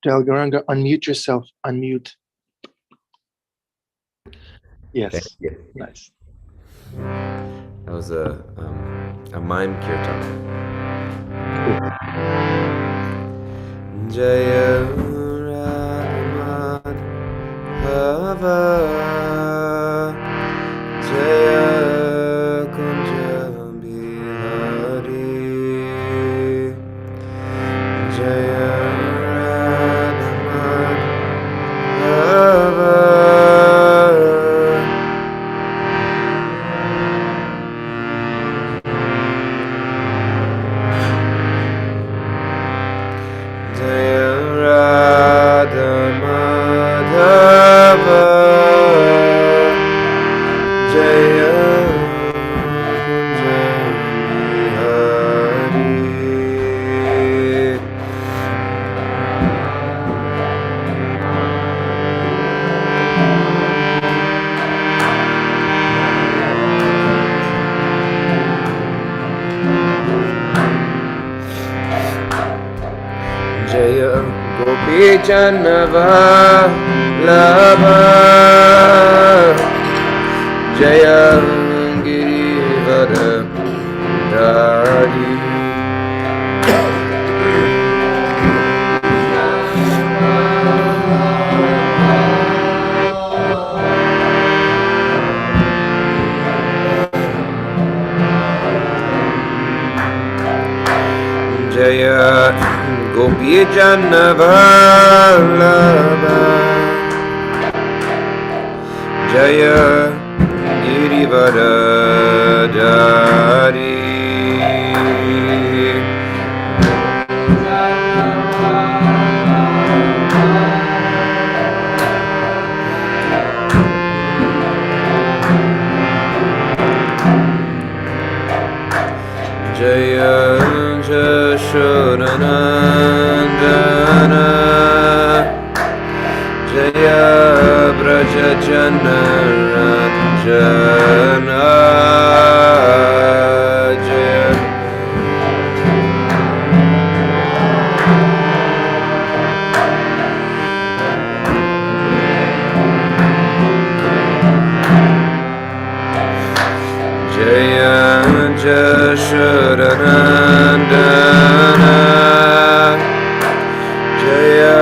Dayal, Gauranga, unmute yourself. Unmute. Yes. Yeah. Nice. That was a mime kirtan. Jaya Radha Madhava Jaya Kunja Bihari Jaya Radha Madhava Jaya Radha Madhava Jaya Kunja Bihari Jaya Gopi Janava Jaya Girivara Dari Jaya Gopi Janava Jaya Girivara Dari Jaya Jashodanandana Jaya Braja Janaranjana Jaya Jaya Jashodanandana Jaya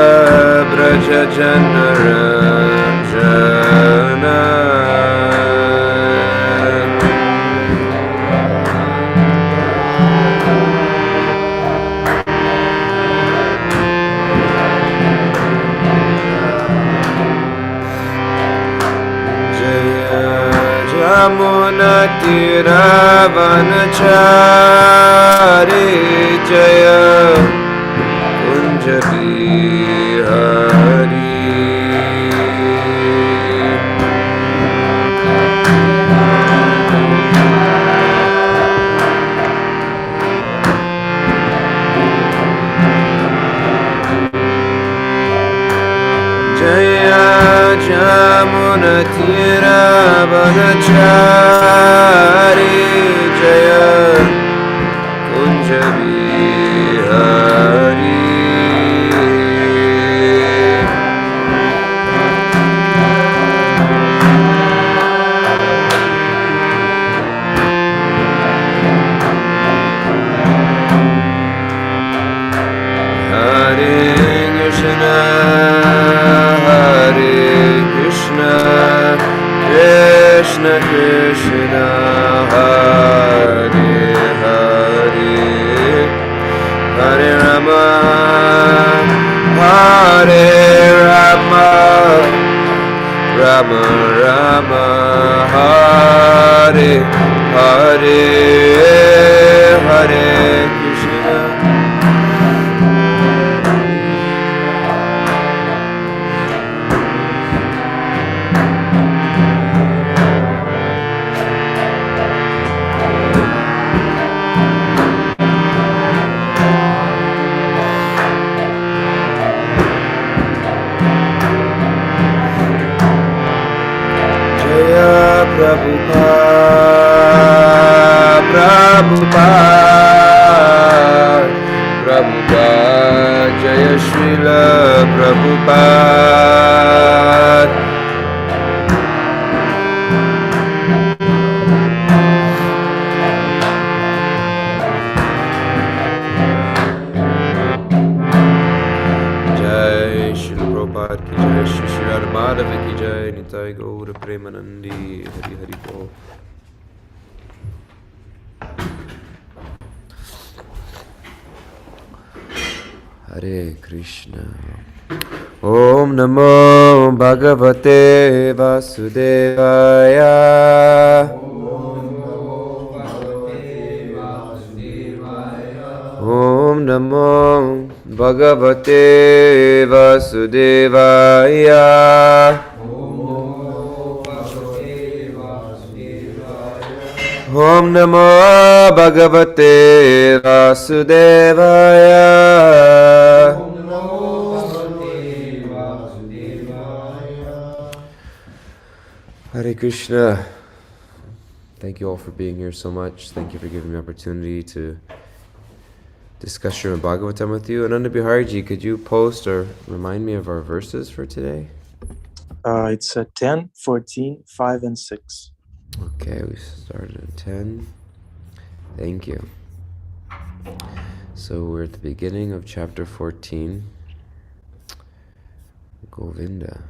Braja Janaranjana Jaya Jamuna Tiravanachari Jaya Kunja Bihari Jaya Jamuna Tiravanachari Jaya Kunja Bihari Hare Krishna Hare Krishna Krishna Krishna Hare Hare Hare Rama Hare Rama Rama Rama Hare Hare Hare Krishna Jaya Prabhupada, Prabhupada, Prabhupada, Jaya Srila Prabhupada. Jai Shri Prabhupada ki jai, Shri Shri Radha Madhava ki jai, Nitai Gaura Premanandi, Hari Hari Bol. Hare Krishna. Om Namo Bhagavate Vasudevaya. Om Namo Bhagavate Vasudevaya. Om Namo Bhagavate Vasudevaya. Hare Krishna. Thank you all for being here so much. Thank you for giving me the opportunity to discuss Srimad Bhagavatam with you. Ananda Biharji, could you post or remind me of our verses for today? It's 10, 14, 5, and 6. Okay, we started at 10. Thank you. So we're at the beginning of chapter 14. Govinda.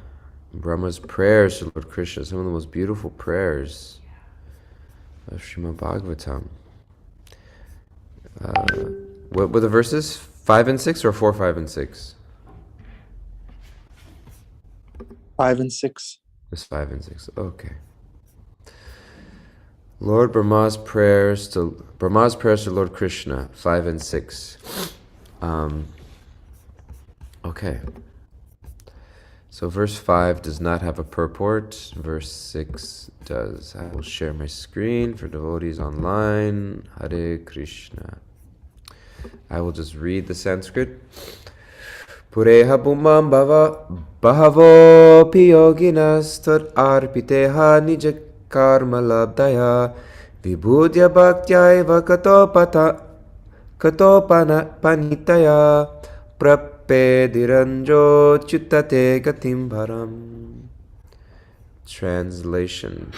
Brahma's prayers to Lord Krishna, some of the most beautiful prayers of Srimad Bhagavatam. What were the verses? 5 and 6 or 4, 5, and 6? 5 and 6. Just 5 and 6. Okay. Lord Brahma's prayers to Lord Krishna, 5 and 6. Okay. So verse 5 does not have a purport. Verse 6 does. I will share my screen for devotees online. Hare Krishna. I will just read the Sanskrit. Pureha bhumam bahavo piyoginas tad arpiteha nija karma labdaya vibhudya bhaktyaiva katopana panitaya prapediranjo chuttate gatim bharam. Translation.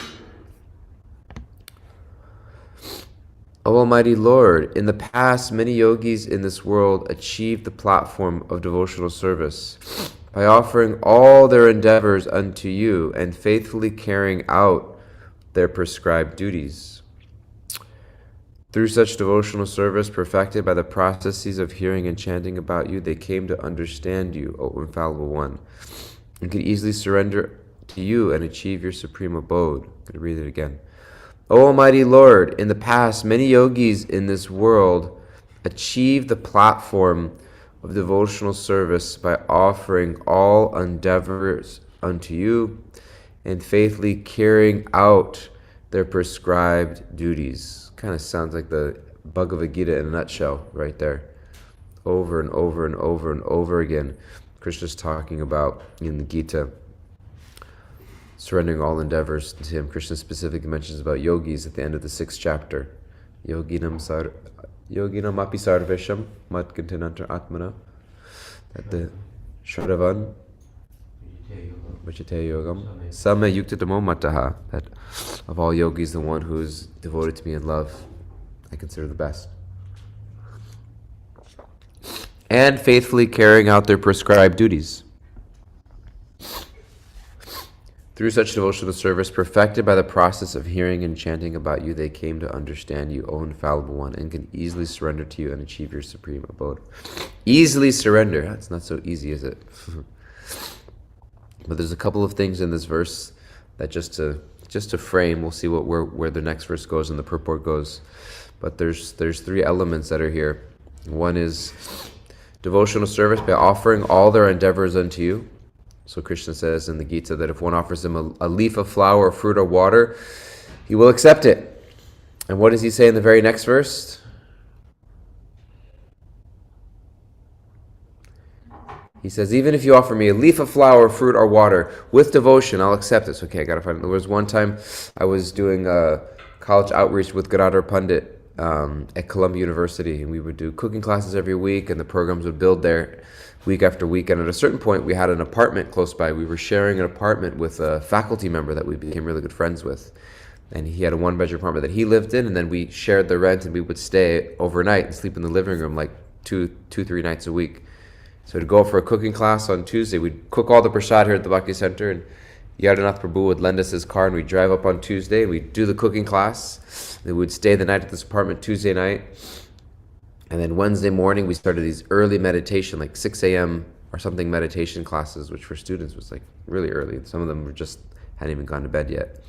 O Almighty Lord, in the past, many yogis in this world achieved the platform of devotional service by offering all their endeavors unto you and faithfully carrying out their prescribed duties. Through such devotional service perfected by the processes of hearing and chanting about you, they came to understand you, O Infallible One, and could easily surrender to you and achieve your supreme abode. I'm going to read it again. O Almighty Lord, in the past, many yogis in this world achieved the platform of devotional service by offering all endeavors unto you and faithfully carrying out their prescribed duties. Kind of sounds like the Bhagavad Gita in a nutshell right there. Over and over and over and over again, Krishna's talking about in the Gita surrendering all endeavors to him. Krishna specifically mentions about yogis at the end of the 6th chapter. Yoginam api sarvesham mat kintanantar atmana. That the Shravan Vachite Yogam Sama Yuktadamo Mataha. That of all yogis, the one who is devoted to me in love, I consider the best. And faithfully carrying out their prescribed duties. Through such devotional service, perfected by the process of hearing and chanting about you, they came to understand you, O Infallible One, and can easily surrender to you and achieve your supreme abode. Easily surrender. That's not so easy, is it? But there's a couple of things in this verse that just to frame, we'll see where the next verse goes and the purport goes. But there's 3 elements that are here. One is devotional service by offering all their endeavors unto you. So Krishna says in the Gita that if one offers him a leaf of flower, fruit, or water, he will accept it. And what does he say in the very next verse? He says, even if you offer me a leaf of flower, fruit, or water with devotion, I'll accept it. So, okay, I got to find it. There was one time I was doing a college outreach with Gadadhar Pandit at Columbia University, and we would do cooking classes every week, and the programs would build there. week after week. And at a certain point, we had an apartment close by. We were sharing an apartment with a faculty member that we became really good friends with. And he had a one-bedroom apartment that he lived in, and then we shared the rent, and we would stay overnight and sleep in the living room like two, 3 nights a week. So we'd go for a cooking class on Tuesday. We'd cook all the prasad here at the Bhakti Center, and Yadanath Prabhu would lend us his car, and we'd drive up on Tuesday, and we'd do the cooking class. Then we'd stay the night at this apartment Tuesday night. And then Wednesday morning, we started these early meditation, like 6 a.m. or something meditation classes, which for students was like really early. Some of them hadn't even gone to bed yet.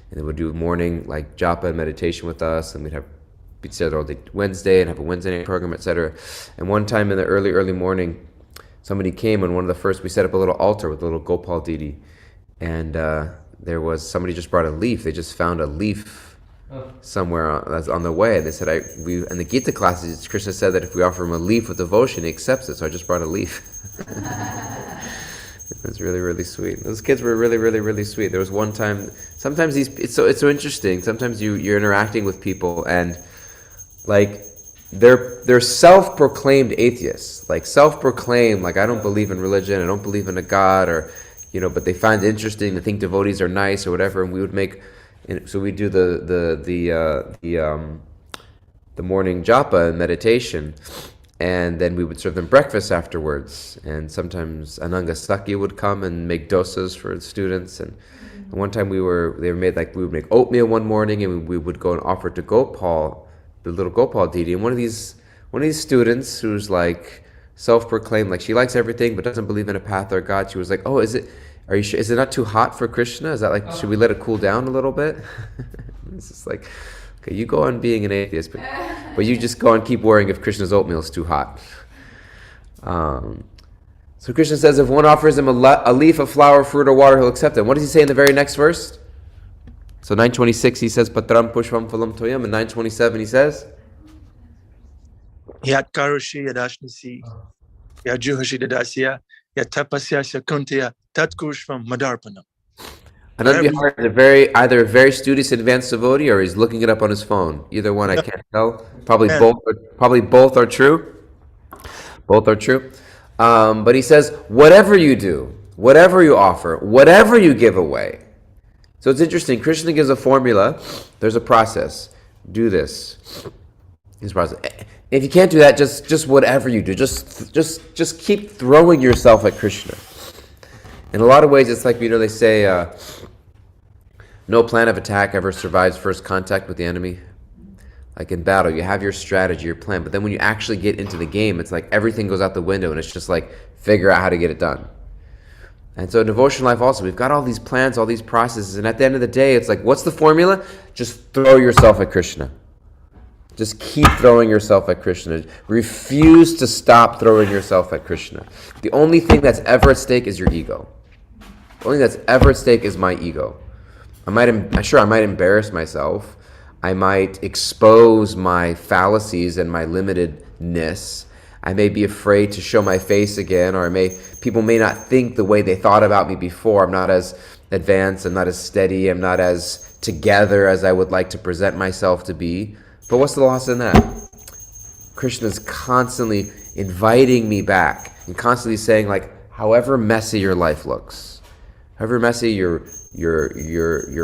And they would do morning like japa and meditation with us, and we'd stay there all day Wednesday and have a Wednesday night program, etc. And one time in the early morning, somebody came, and we set up a little altar with a little Gopal deity. And there was somebody just brought a leaf. They just found a leaf somewhere on the way. And they said, in the Gita classes, Krishna said that if we offer him a leaf with devotion, he accepts it. So I just brought a leaf. It was really, really sweet. Those kids were really, really, really sweet. There was one time, sometimes it's so interesting. Sometimes you're interacting with people, and like they're self-proclaimed atheists, like self-proclaimed, like I don't believe in religion, I don't believe in a God, or but they find it interesting. They think devotees are nice or whatever, and we would we do the morning japa and meditation, and then we would serve them breakfast afterwards. And sometimes Ananga Sakya would come and make dosas for the students. And one time we would make oatmeal one morning, and we would go and offer it to Gopal, the little Gopal deity. And one of these students who's like self-proclaimed, like she likes everything but doesn't believe in a path or God, she was like, "Oh, are you sure? Is it not too hot for Krishna? Is that like, should we let it cool down a little bit?" It's just like, okay, you go on being an atheist, but you just go and keep worrying if Krishna's oatmeal is too hot. So Krishna says if one offers him a leaf, a flower, fruit, or water, he'll accept it. What does he say in the very next verse? So 926 he says, Patram pushvam phalam toyam, and 927 he says, Yat karoshi yadashnasi, yajuhashi dadasya, yatapasya shakuntya, tatkushvam madarpanam. Anand Vihar is either a very studious advanced devotee, or he's looking it up on his phone. Either one, I can't tell. Probably both are true. Both are true. But he says, whatever you do, whatever you offer, whatever you give away. So it's interesting. Krishna gives a formula. There's a process. Do this. His process. If you can't do that, just whatever you do, just keep throwing yourself at Krishna. In a lot of ways, it's like, they say, no plan of attack ever survives first contact with the enemy. Like in battle, you have your strategy, your plan, but then when you actually get into the game, it's like everything goes out the window, and it's just like, figure out how to get it done. And so in devotional life also, we've got all these plans, all these processes, and at the end of the day, it's like, what's the formula? Just throw yourself at Krishna. Just keep throwing yourself at Krishna. Refuse to stop throwing yourself at Krishna. The only thing that's ever at stake is your ego. The only thing that's ever at stake is my ego. I might embarrass myself. I might expose my fallacies and my limitedness. I may be afraid to show my face again, or people may not think the way they thought about me before. I'm not as advanced, I'm not as steady, I'm not as together as I would like to present myself to be. But what's the loss in that? Krishna's constantly inviting me back and constantly saying, like, however messy your life looks, however messy your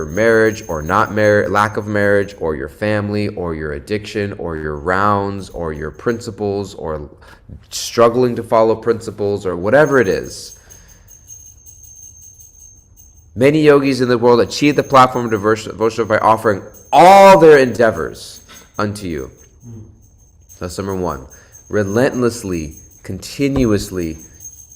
marriage or not marriage, lack of marriage, or your family, or your addiction, or your rounds, or your principles, or struggling to follow principles, or whatever it is. Many yogis in the world achieve the platform of devotion by offering all their endeavors unto you. That's number one. Relentlessly, continuously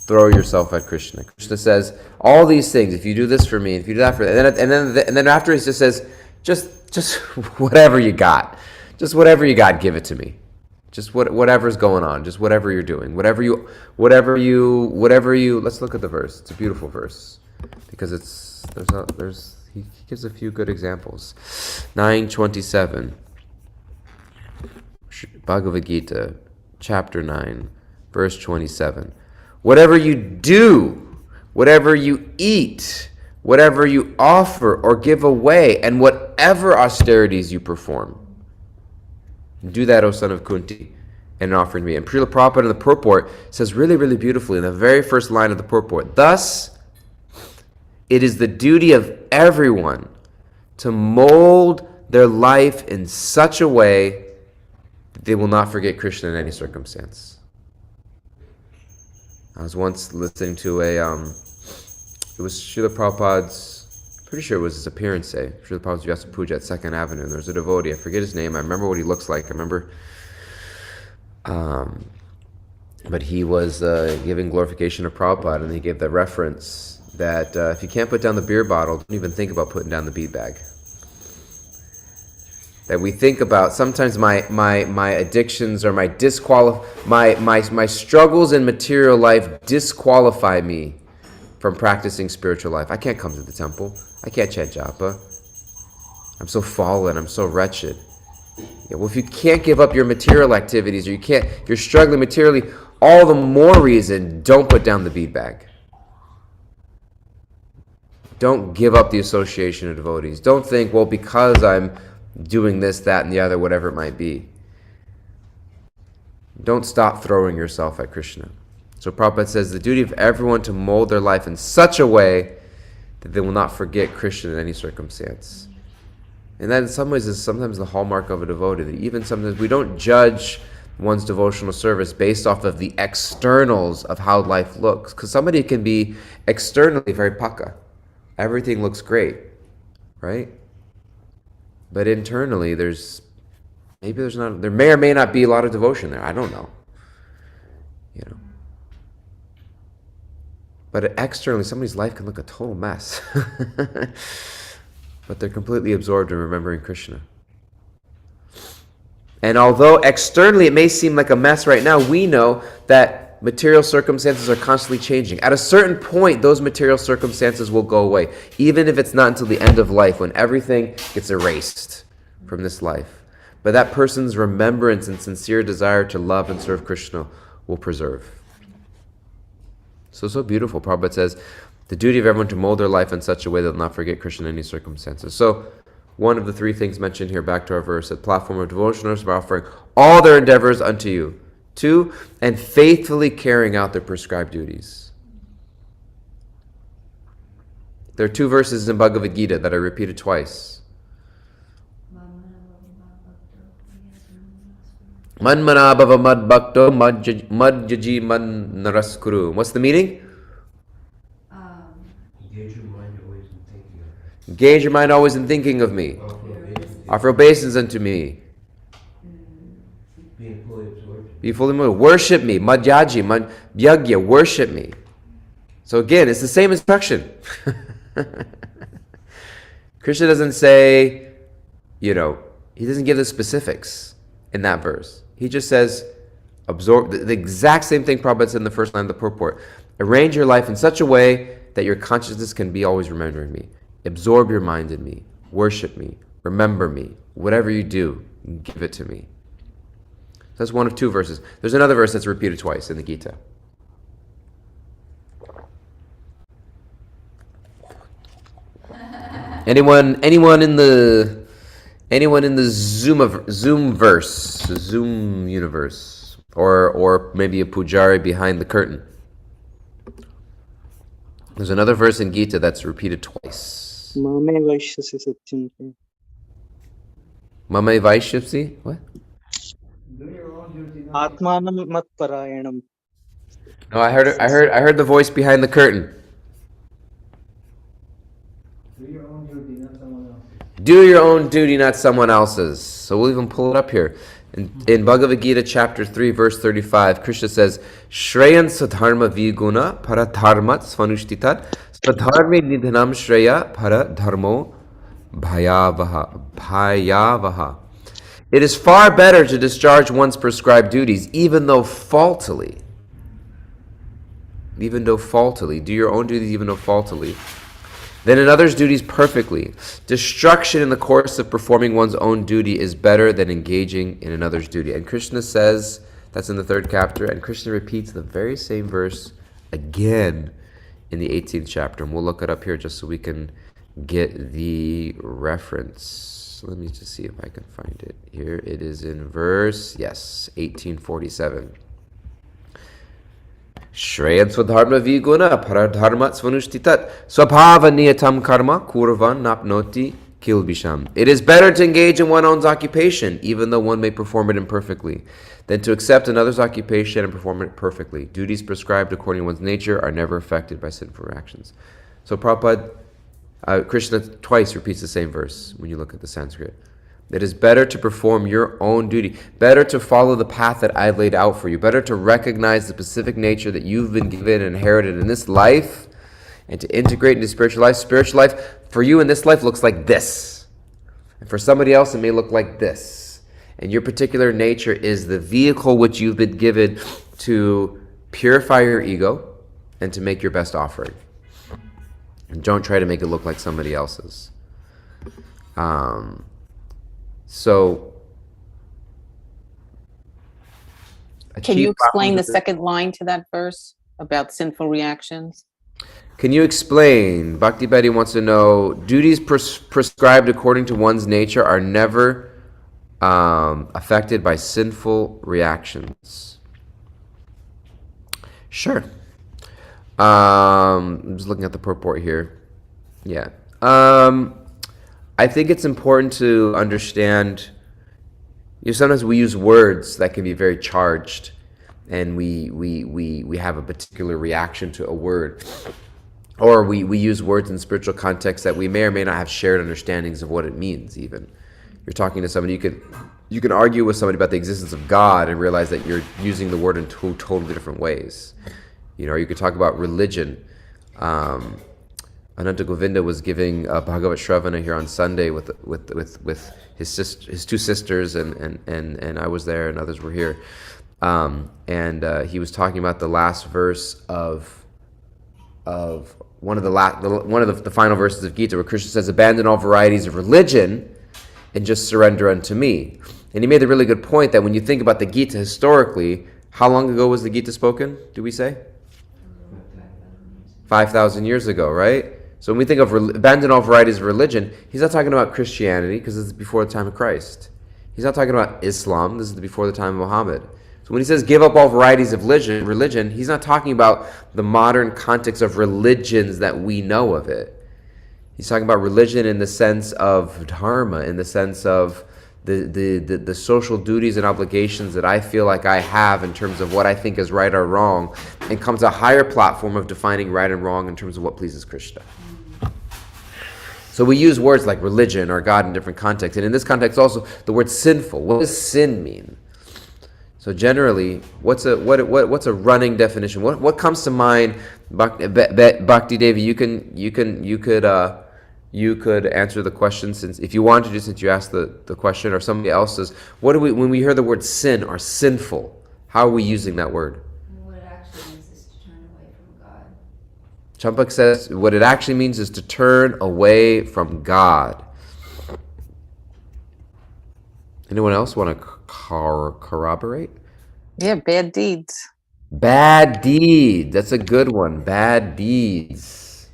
throw yourself at Krishna. Krishna says all these things. If you do this for me, if you do that for me, and then after he just says, just whatever you got, give it to me. Just whatever's going on, just whatever you're doing, whatever you. Let's look at the verse. It's a beautiful verse because he gives a few good examples. 927. Bhagavad Gita, chapter 9, verse 27. Whatever you do, whatever you eat, whatever you offer or give away, and whatever austerities you perform, do that, O son of Kunti, and an offering to me. And Srila Prabhupada in the purport says really, really beautifully in the very first line of the purport, thus, it is the duty of everyone to mold their life in such a way that they will not forget Krishna in any circumstance. I was once listening to it was Srila Prabhupada's, pretty sure it was his appearance day, Srila Prabhupada's Vyasa Puja at 2nd Avenue, and there's a devotee, I forget his name, I remember what he looks like, I remember, but he was giving glorification of Prabhupada, and he gave the reference that if you can't put down the beer bottle, don't even think about putting down the bead bag. That we think about, sometimes my addictions or my struggles in material life disqualify me from practicing spiritual life. I can't come to the temple. I can't chant japa. I'm so fallen. I'm so wretched. Yeah, well, if you can't give up your material activities, or you're struggling materially, all the more reason, don't put down the bead bag. Don't give up the association of devotees. Don't think, well, because I'm doing this, that, and the other, whatever it might be. Don't stop throwing yourself at Krishna. So Prabhupada says, the duty of everyone to mold their life in such a way that they will not forget Krishna in any circumstance. And that in some ways is sometimes the hallmark of a devotee, that even sometimes we don't judge one's devotional service based off of the externals of how life looks. Because somebody can be externally very paka. Everything looks great, right? But internally, there may or may not be a lot of devotion there. I don't know. But externally, somebody's life can look a total mess. But they're completely absorbed in remembering Krishna. And although externally it may seem like a mess right now, we know that material circumstances are constantly changing. At a certain point, those material circumstances will go away, even if it's not until the end of life, when everything gets erased from this life. But that person's remembrance and sincere desire to love and serve Krishna will preserve. So beautiful. Prabhupada says, the duty of everyone to mold their life in such a way that they'll not forget Krishna in any circumstances. So, one of the three things mentioned here, back to our verse, the platform of devotionals by offering all their endeavors unto you. 2, and faithfully carrying out their prescribed duties. There are 2 verses in Bhagavad Gita that I repeated twice. Manmana bhava mad bhakto madjaji man naraskuru. What's the meaning? Engage your mind always in thinking of me. Offer obeisance unto me. Be fully moved. Worship me. Madhyaji, madhyagya, worship me. So again, it's the same instruction. Krishna doesn't say, he doesn't give the specifics in that verse. He just says, absorb the exact same thing Prabhupada said in the first line of the purport. Arrange your life in such a way that your consciousness can be always remembering me. Absorb your mind in me. Worship me. Remember me. Whatever you do, give it to me. That's one of 2 verses. There's another verse that's repeated twice in the Gita. Anyone in the Zoom universe, or maybe a pujari behind the curtain? There's another verse in Gita that's repeated twice. Mame Vaishyasi Satyam. Mame Vaishyasi? What? Atmanam mat parayanam. No, I heard the voice behind the curtain. Do your own duty, not someone else's. So we'll even pull it up here. In Bhagavad Gita chapter 3, verse 35, Krishna says, Shreyan sadharma viguna para dharmat svanushthitat sadharme nidhanam shreya para dharmo bhayavaha. It is far better to discharge one's prescribed duties, even though faultily. Do your own duties even though faultily. Then another's duties perfectly. Destruction in the course of performing one's own duty is better than engaging in another's duty. And Krishna says, that's in the 3rd chapter, and Krishna repeats the very same verse again in the 18th chapter. And we'll look it up here just so we can get the reference. Let me just see if I can find it. Here it is in verse, 1847. Shreyad swadharma viguna paradharmat svanushtitat swabhava niyatam karma kurvan napnoti kilbisham. It is better to engage in one's own occupation, even though one may perform it imperfectly, than to accept another's occupation and perform it perfectly. Duties prescribed according to one's nature are never affected by sinful actions. So Prabhupada, Krishna twice repeats the same verse when you look at the Sanskrit. It is better to perform your own duty, better to follow the path that I've laid out for you, better to recognize the specific nature that you've been given and inherited in this life, and to integrate into spiritual life. Spiritual life for you in this life looks like this, and for somebody else it may look like this. And your particular nature is the vehicle which you've been given to purify your ego and to make your best offering. And don't try to make it look like somebody else's. So, can you explain the second line to that verse about sinful reactions? Can you explain? Bhakti Betty wants to know, duties prescribed according to one's nature are never affected by sinful reactions. Sure. I'm just looking at the purport here. Yeah. I think it's important to understand, sometimes we use words that can be very charged, and we have a particular reaction to a word. Or we use words in spiritual context that we may or may not have shared understandings of what it means even. You're talking to somebody, you can argue with somebody about the existence of God and realize that you're using the word in two totally different ways. Or you could talk about religion. Ananta Govinda was giving Bhagavat Shravana here on Sunday with his two sisters, and I was there, and others were here. And he was talking about the last verse of one of the final verses of Gita, where Krishna says, "Abandon all varieties of religion and just surrender unto me." And he made a really good point that when you think about the Gita historically, how long ago was the Gita spoken? Do we say 5,000 years ago, right? So when we think of abandon all varieties of religion, he's not talking about Christianity, because this is before the time of Christ. He's not talking about Islam. This is before the time of Muhammad. So when he says give up all varieties of religion, he's not talking about the modern context of religions that we know of it. He's talking about religion in the sense of dharma, in the sense of the social duties and obligations that I feel like I have in terms of what I think is right or wrong, and comes a higher platform of defining right and wrong in terms of what pleases Krishna. So we use words like religion or God in different contexts. And in this context also, the word sinful. What does sin mean? So generally, what's a running definition? What comes to mind? Bhakti Devi, you could answer the question, since if you wanted to, since you asked the question, or somebody else says, when we hear the word sin or sinful, how are we using that word? What it actually means is to turn away from God. Champak says what it actually means is to turn away from God. Anyone else want to corroborate? Yeah, bad deeds. Bad deeds. That's a good one. Bad deeds.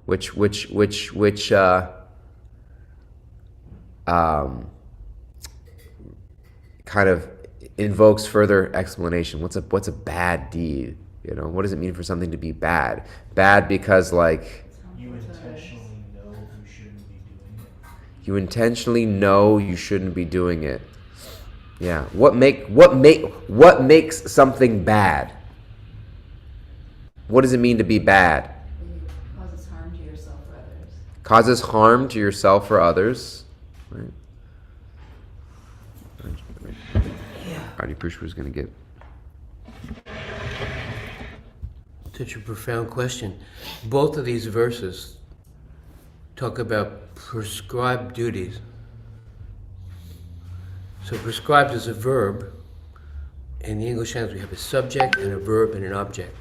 Which kind of invokes further explanation. What's a bad deed? What does it mean for something to be bad? Bad because you intentionally know you shouldn't be doing it. You intentionally know you shouldn't be doing it. Yeah. What makes something bad? What does it mean to be bad? It causes harm to yourself or others. Causes harm to yourself or others. Right. Adi Pushpa is going to get. Such a profound question. Both of these verses talk about prescribed duties. So prescribed is a verb. In the English language, we have a subject and a verb and an object.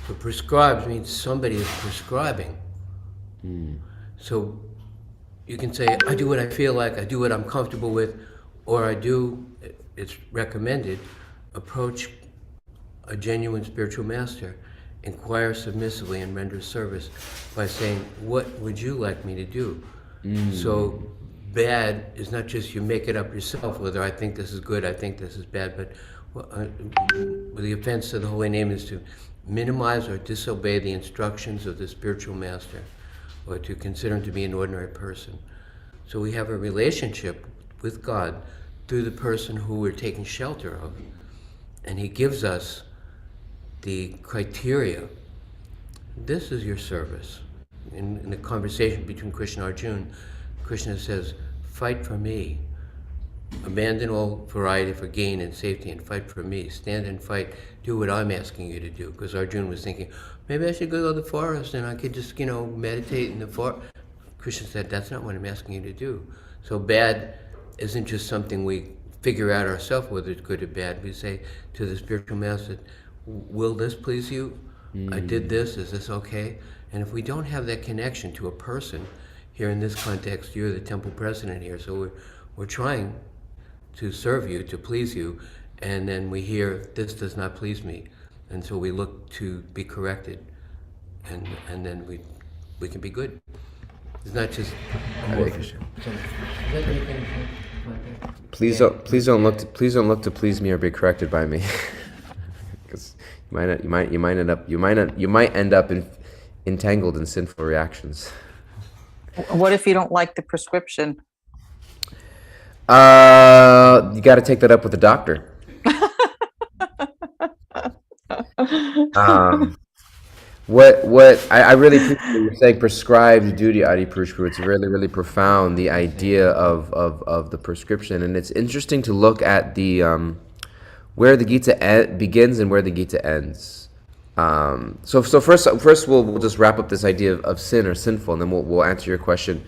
So prescribed means somebody is prescribing. So you can say, I do what I feel like, I do what I'm comfortable with, or I do, it's recommended, approach a genuine spiritual master inquire submissively and render service by saying, what would you like me to do? So bad is not just you make it up yourself, whether I think this is good, I think this is bad, but the offense to the holy name is to minimize or disobey the instructions of the spiritual master, or to consider him to be an ordinary person. So we have a relationship with God through the person who we're taking shelter of. And he gives us the criteria. This is your service. In the conversation between Krishna and Arjuna, Krishna says, fight for me. Abandon all variety for gain and safety and fight for me. Stand and fight. Do what I'm asking you to do. Because Arjuna was thinking, maybe I should go to the forest and I could just, meditate in the forest. Krishna said, that's not what I'm asking you to do. So bad isn't just something we figure out ourselves whether it's good or bad. We say to the spiritual master, will this please you? I did this, is this okay? And if we don't have that connection to a person, here in this context, you're the temple president here, so we're trying to serve you, to please you, and then we hear, this does not please me. And so we look to be corrected, and then we can be good. It's not just Please don't look to please me or be corrected by me, because you might end up entangled in sinful reactions. What if you don't like the prescription? You got to take that up with the doctor. What I really appreciate what you're saying, prescribed duty, Adi Purushku. It's really, really profound, the idea of the prescription. And it's interesting to look at the where the Gita begins and where the Gita ends. So first we'll just wrap up this idea of sin or sinful, and then we'll answer your question,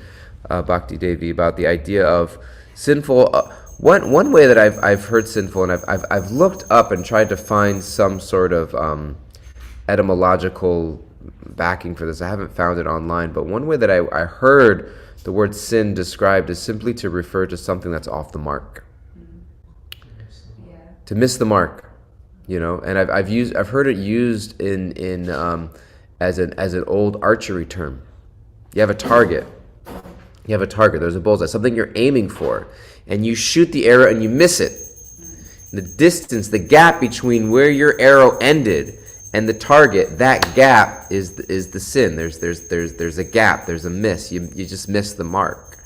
Bhakti Devi, about the idea of sinful. One way that I've heard sinful, and I've looked up and tried to find some sort of etymological backing for this. I haven't found it online, but one way that I heard the word sin described is simply to refer to something that's off the mark, to miss the mark, And I've heard it used in as an old archery term. You have a target. There's a bullseye, something you're aiming for, and you shoot the arrow and you miss it. The distance, the gap between where your arrow ended and the target, that gap is the sin. There's a gap, there's a miss. You just miss the mark.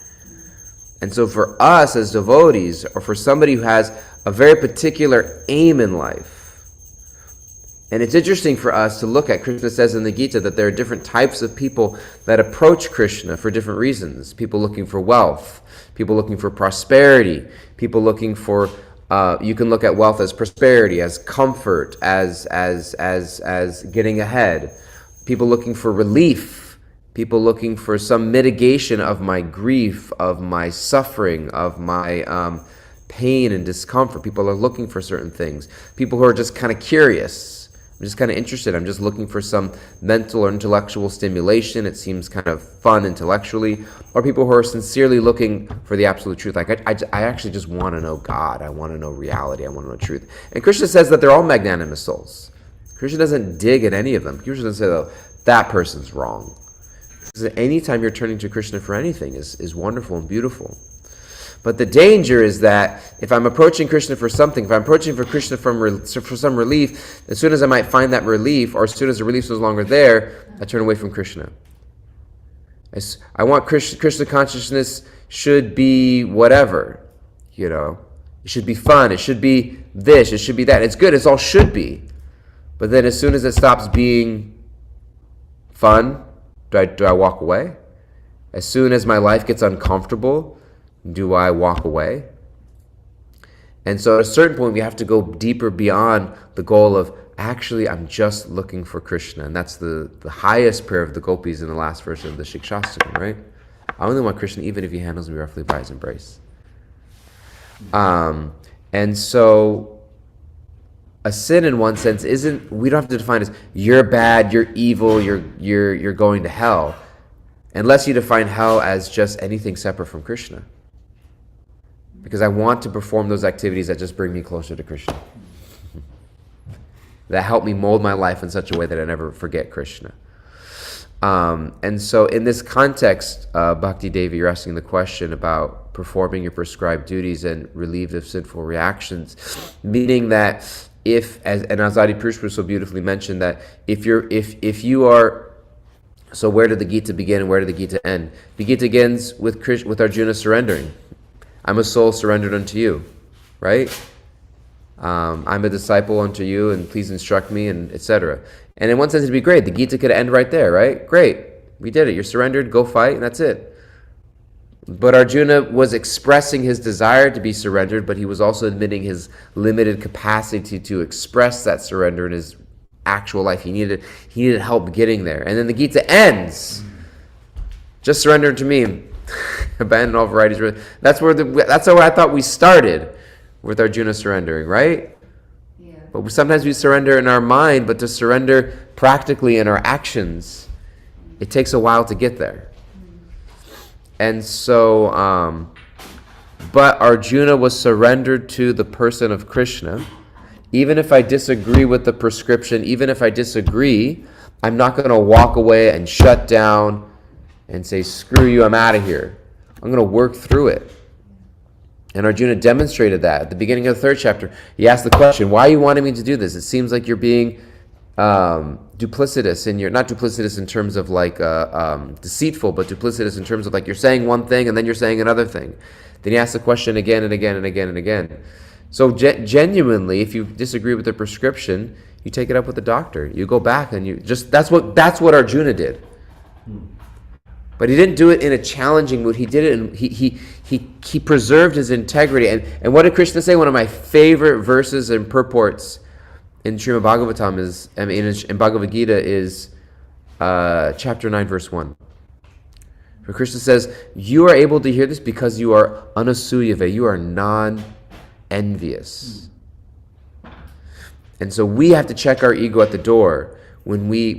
And so for us as devotees, or for somebody who has a very particular aim in life, and it's interesting for us to look at, Krishna says in the Gita that there are different types of people that approach Krishna for different reasons. People looking for wealth, people looking for prosperity, people looking for you can look at wealth as prosperity, as comfort, as getting ahead. People looking for relief. People looking for some mitigation of my grief, of my suffering, of my pain and discomfort. People are looking for certain things. People who are just kind of curious. I'm just kind of interested. I'm just looking for some mental or intellectual stimulation. It seems kind of fun intellectually. Or people who are sincerely looking for the absolute truth. Like, I actually just want to know God. I want to know reality. I want to know truth. And Krishna says that they're all magnanimous souls. Krishna doesn't dig at any of them. Krishna doesn't say, oh, that person's wrong. Because anytime you're turning to Krishna for anything is wonderful and beautiful. But the danger is that if I'm approaching Krishna for something, if I'm approaching for Krishna for some relief, as soon as I might find that relief, or as soon as the relief is no longer there, I turn away from Krishna. I want Krishna consciousness should be whatever, It should be fun. It should be this. It should be that. It's good. It's all should be. But then as soon as it stops being fun, do I walk away? As soon as my life gets uncomfortable, do I walk away? And so at a certain point, we have to go deeper beyond the goal of, actually, I'm just looking for Krishna. And that's the highest prayer of the gopis in the last verse of the Shikshastakam, right? I only want Krishna even if he handles me roughly by his embrace. And so a sin in one sense we don't have to define it as you're bad, you're evil, you're going to hell. Unless you define hell as just anything separate from Krishna. Because I want to perform those activities that just bring me closer to Krishna. that help me mold my life in such a way that I never forget Krishna. And so in this context, Bhakti Devi, you're asking the question about performing your prescribed duties and relieved of sinful reactions, meaning that and Azadi Pushpa so beautifully mentioned that if you are, so where did the Gita begin and where did the Gita end? The Gita begins with Arjuna surrendering. I'm a soul surrendered unto you, right? I'm a disciple unto you, and please instruct me, and etc. And in one sense, it'd be great. The Gita could end right there, right? Great, we did it. You're surrendered. Go fight, and that's it. But Arjuna was expressing his desire to be surrendered, but he was also admitting his limited capacity to express that surrender in his actual life. He needed help getting there. And then the Gita ends. Just surrender to me. Abandon all varieties. That's how I thought we started with Arjuna surrendering, right? Yeah. But sometimes we surrender in our mind, but to surrender practically in our actions, it takes a while to get there. And so, but Arjuna was surrendered to the person of Krishna. Even if I disagree with the prescription, even if I disagree, I'm not going to walk away and shut down and say, screw you, I'm out of here. I'm going to work through it. And Arjuna demonstrated that at the beginning of the 3rd chapter. He asked the question, why are you wanting me to do this? It seems like you're being duplicitous, and you're not duplicitous in terms of like deceitful, but duplicitous in terms of like you're saying one thing and then you're saying another thing. Then he asks the question again and again and again and again. So genuinely, if you disagree with the prescription, you take it up with the doctor. You go back and that's what Arjuna did. But he didn't do it in a challenging mood. He did it and he preserved his integrity. And what did Krishna say? One of my favorite verses and purports in Srimad Bhagavatam in Bhagavad Gita is chapter 9, verse 1. Where Krishna says, you are able to hear this because you are anasuyave, you are non-envious. And so we have to check our ego at the door when we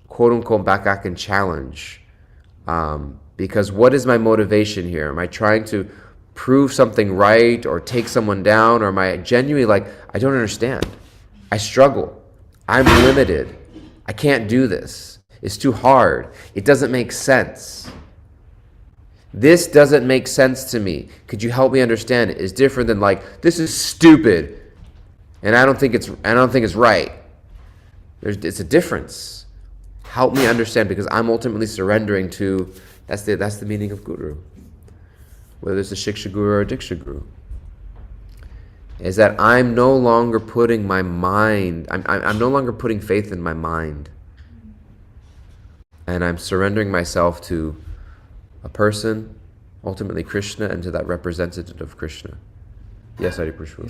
quote unquote back and challenge. Because what is my motivation here? Am I trying to prove something right or take someone down, or am I genuinely like, I don't understand, I struggle, I'm limited, I can't do this, it's too hard, it doesn't make sense, this doesn't make sense to me, could you help me understand it? Is different than like, this is stupid and I don't think it's right. It's a difference. Help me understand, because I'm ultimately surrendering to, that's the meaning of guru. Whether it's a Shiksha Guru or a Diksha Guru, is that I'm no longer putting my mind, I'm no longer putting faith in my mind. And I'm surrendering myself to a person, ultimately Krishna, and to that representative of Krishna. Yes, Hari Prashvu.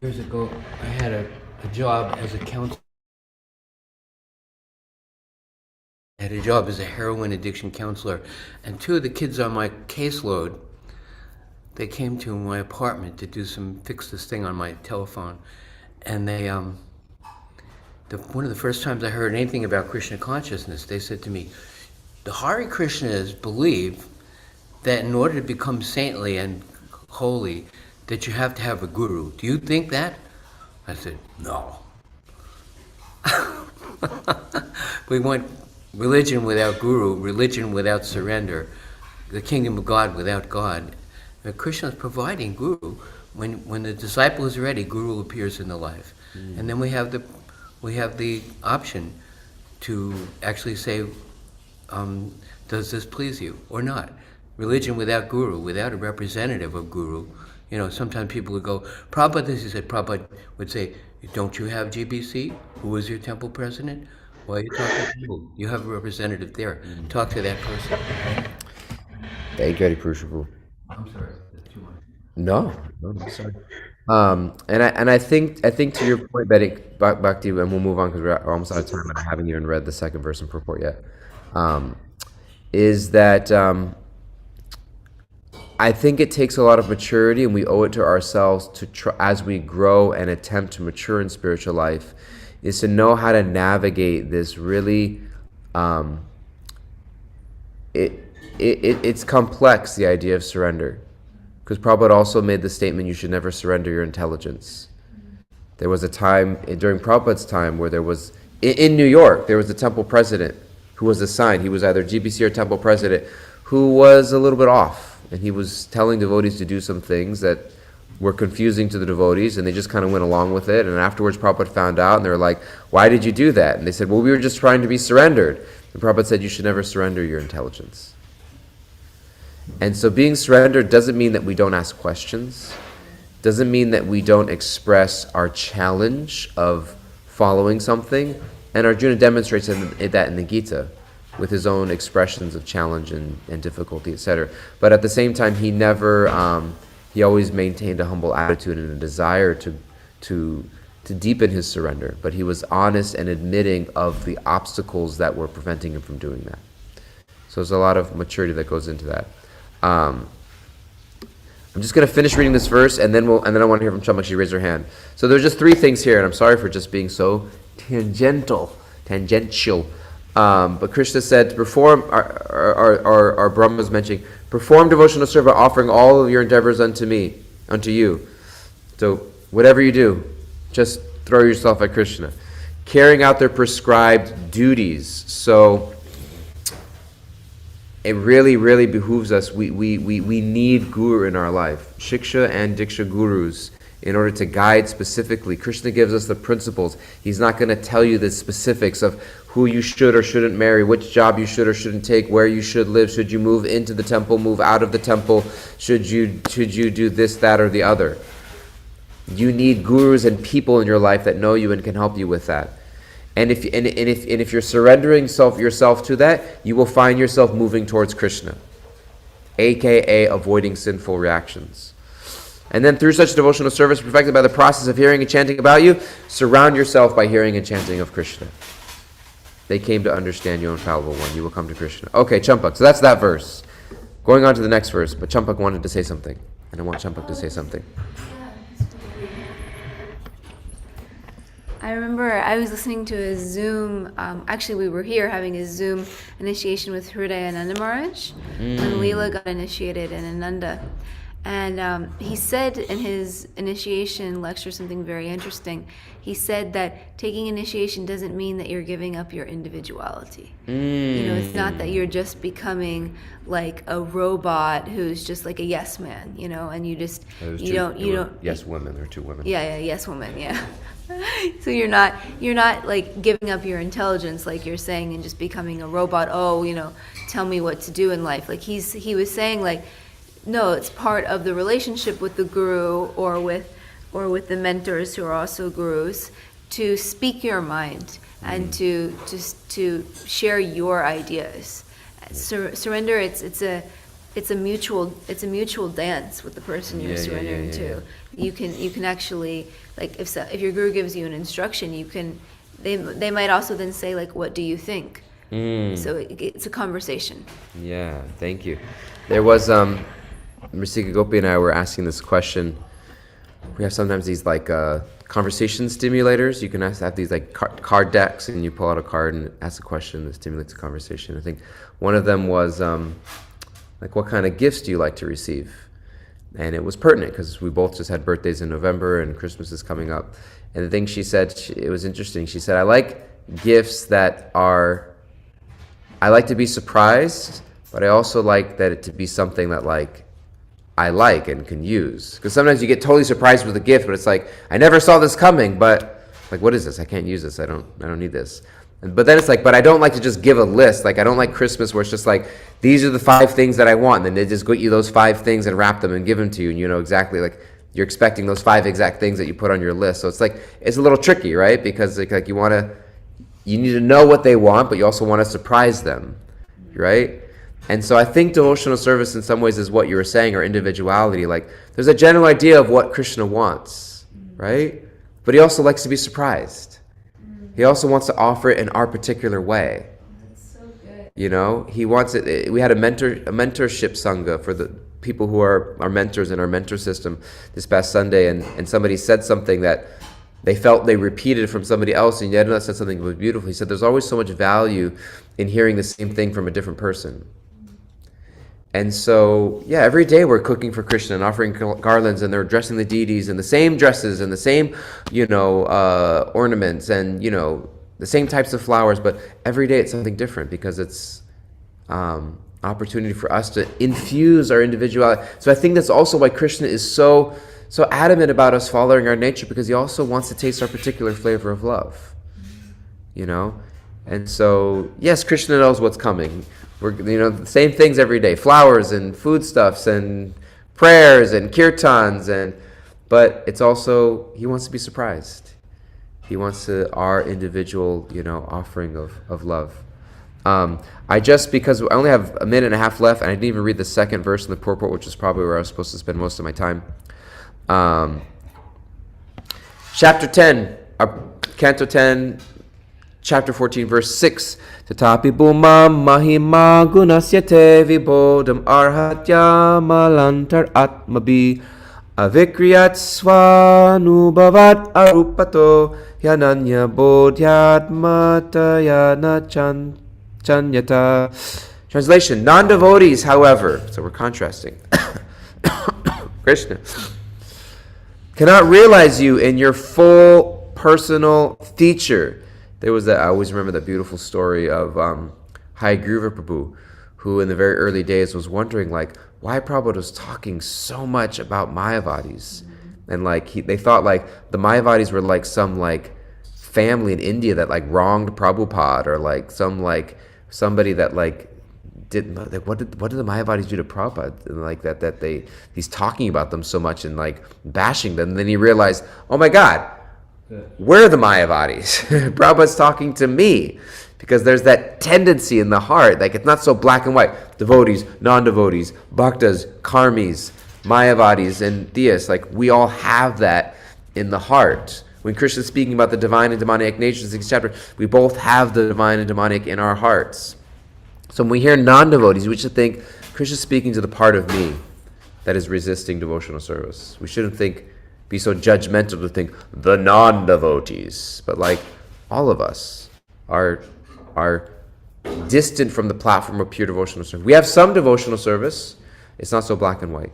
Years ago, I had a job as a counselor. I had a job as a heroin addiction counselor, and 2 of the kids on my caseload, they came to my apartment to fix this thing on my telephone, and they, one of the first times I heard anything about Krishna consciousness, they said to me, the Hare Krishnas believe that in order to become saintly and holy, that you have to have a guru. Do you think that? I said, no. We want religion without guru, religion without surrender, the kingdom of God without God. Krishna is providing guru. When the disciple is ready, guru appears in the life. And then we have the option to actually say, does this please you or not? Religion without guru, without a representative of guru. You know, sometimes people would go, Prabhupada would say, don't you have GBC? Who is your temple president? Why are you talking to you? You have a representative there. Talk to that person. Thank you, Hari Prashvu. I'm sorry, that's too much. No, sorry. And I think to your point, Bhakti, and we'll move on because we're almost out of time, and I haven't even read the 2nd verse and purport yet. Is that I think it takes a lot of maturity, and we owe it to ourselves to try, as we grow and attempt to mature in spiritual life, is to know how to navigate this really. It's complex, the idea of surrender. Because Prabhupada also made the statement, you should never surrender your intelligence. There was a time during Prabhupada's time where there was, in New York, there was a temple president who was assigned. He was either GBC or temple president, who was a little bit off. And he was telling devotees to do some things that were confusing to the devotees, and they just kind of went along with it. And afterwards, Prabhupada found out, and they were like, why did you do that? And they said, well, we were just trying to be surrendered. And Prabhupada said, you should never surrender your intelligence. And so being surrendered doesn't mean that we don't ask questions, doesn't mean that we don't express our challenge of following something. And Arjuna demonstrates that in the Gita with his own expressions of challenge and difficulty, etc. But at the same time, he never, he always maintained a humble attitude and a desire to deepen his surrender. But he was honest and admitting of the obstacles that were preventing him from doing that. So there's a lot of maturity that goes into that. I'm just going to finish reading this verse, and then I want to hear from Chamak. She raised her hand. So there's just three things here, and I'm sorry for just being so tangential. But Krishna said to perform, our Brahma was mentioning, perform devotional service, offering all of your endeavors unto you. So whatever you do, just throw yourself at Krishna. Carrying out their prescribed duties. So it really, really behooves us. We need guru in our life. Shiksha and Diksha gurus in order to guide specifically. Krishna gives us the principles. He's not going to tell you the specifics of who you should or shouldn't marry, which job you should or shouldn't take, where you should live, should you move into the temple, move out of the temple, should you do this, that, or the other. You need gurus and people in your life that know you and can help you with that. And if you're surrendering yourself to that, you will find yourself moving towards Krishna, aka avoiding sinful reactions. And then through such devotional service perfected by the process of hearing and chanting about you, surround yourself by hearing and chanting of Krishna. They came to understand you, infallible one. You will come to Krishna. Okay, Champak. So that's that verse. Going on to the next verse, but Champak wanted to say something. And I want Champak to say something. I remember I was listening to a Zoom, actually we were here having a Zoom initiation with Hridayananda Maharaj when Leela got initiated in Ananda. And he said in his initiation lecture something very interesting. He said that taking initiation doesn't mean that you're giving up your individuality. You know, it's not that you're just becoming like a robot who's just like a yes man, you know, and you just, you don't. Yes women, there are two women. Yeah, yes woman, yeah. So you're not like giving up your intelligence like you're saying and just becoming a robot. Oh, you know, tell me what to do in life. Like he was saying like, no, it's part of the relationship with the guru or with the mentors who are also gurus to speak your mind and to share your ideas. Surrender, it's a mutual dance with the person you're surrendering to. You can actually, like if your guru gives you an instruction, they might also then say like, what do you think? So it's a conversation. Yeah, thank you. There was Mrisika Gopi and I were asking this question. We have sometimes these like conversation stimulators. You can have these like card decks, and you pull out a card and ask a question that stimulates a conversation. I think one of them was like, what kind of gifts do you like to receive? And it was pertinent because we both just had birthdays in November and Christmas is coming up. And the thing she said, it was interesting. She said, I like gifts that I like to be surprised, but I also like that it to be something that like I like and can use. Because sometimes you get totally surprised with a gift, but it's like, I never saw this coming, but like, what is this? I can't use this. I don't need this. But then it's like, but I don't like to just give a list. Like, I don't like Christmas where it's just like, these are the 5 things that I want. And then they just get you those 5 things and wrap them and give them to you. And you know exactly, like, you're expecting those 5 exact things that you put on your list. So it's like, it's a little tricky, right? Because like you need to know what they want, but you also want to surprise them, right? And so I think devotional service in some ways is what you were saying, or individuality. Like, there's a general idea of what Krishna wants, right? But he also likes to be surprised. He also wants to offer it in our particular way. That's so good. You know, he wants it. We had a mentorship sangha for the people who are our mentors in our mentor system this past Sunday, and somebody said something that they felt they repeated from somebody else, and yet another said something that was beautiful. He said, there's always so much value in hearing the same thing from a different person. And so, yeah, every day we're cooking for Krishna and offering garlands, and they're dressing the deities in the same dresses and the same, ornaments and, the same types of flowers. But every day it's something different because it's opportunity for us to infuse our individuality. So I think that's also why Krishna is so adamant about us following our nature, because he also wants to taste our particular flavor of love, And so, yes, Krishna knows what's coming. We're, the same things every day, flowers and foodstuffs and prayers and kirtans, but it's also, he wants to be surprised. He wants our individual, offering of love. Because I only have a minute and a half left, and I didn't even read the second verse in the purport, which is probably where I was supposed to spend most of my time. Chapter 10, Canto 10, Chapter 14, verse 6. Tatapi bhumam mahima gunasyate vibodam arhatya malantar atmabi avikriyat svanubhavat arupato yananya bodhyatmatayana chanyata. Translation: non-devotees, however, so we're contrasting, Krishna, cannot realize you in your full personal feature. There was I always remember that beautiful story of Hayagriva Prabhu, who in the very early days was wondering, why Prabhupada was talking so much about Mayavadis. And they thought the Mayavadis were some family in India that wronged Prabhupada, or somebody that did what did the Mayavadis do to Prabhupada, and that he's talking about them so much and bashing them. And then he realized, oh my God, we're the Mayavadis. Prabhupada's talking to me, because there's that tendency in the heart, it's not so black and white. Devotees, non-devotees, bhaktas, karmis, Mayavadis, and theists. We all have that in the heart. When Krishna is speaking about the divine and demonic natures in this chapter, we both have the divine and demonic in our hearts. So when we hear non-devotees, we should think Krishna's speaking to the part of me that is resisting devotional service. We shouldn't be so judgmental to think the non-devotees, but all of us are distant from the platform of pure devotional service. We have some devotional service. It's not so black and white.